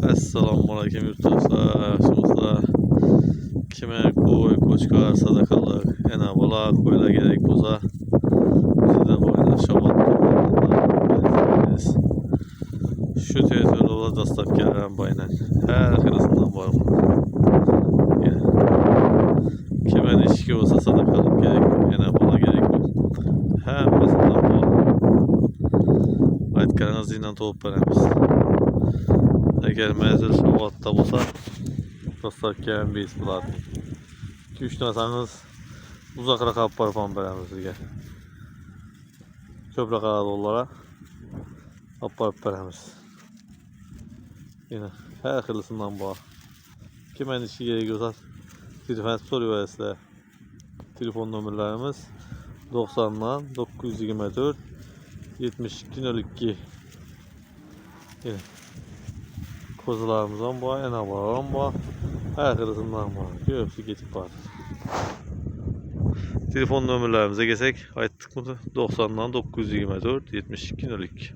Assalamualaikum yurtdoshlar. Shimizda kime ko'y, ko'chkar, sadaqalar, yana bola ko'ylar kerak bo'lsa, bizda bo'yda Shabot tumanida shu teritoylarda dastlabkilar baynan har xilisidan bor. Kime ishga bo'lsa sadaqalar kerak, yana bola kerak bo'lsa, hammasidan bor. Aytganingizni to'p beramiz. Eğer mezun Shabotda bo'lsa, dastlabki biz bo'ladi. 2-3 narsangiz uzoqroq olib borib beramiz sizga. Ko'proq yo'llara olib borib beramiz. Yine her xilisidan bor. Kimə işi kerak bo'lsa, telefon so'rayversizlar. Telefon nomerlerimiz 90 924 7202. Yine kozularımızdan var, enabalardan var, her xilisinden var. Hepsi getib var. Telefon nömrələrimize geçsək, aytdıq mı? 90 924 7202.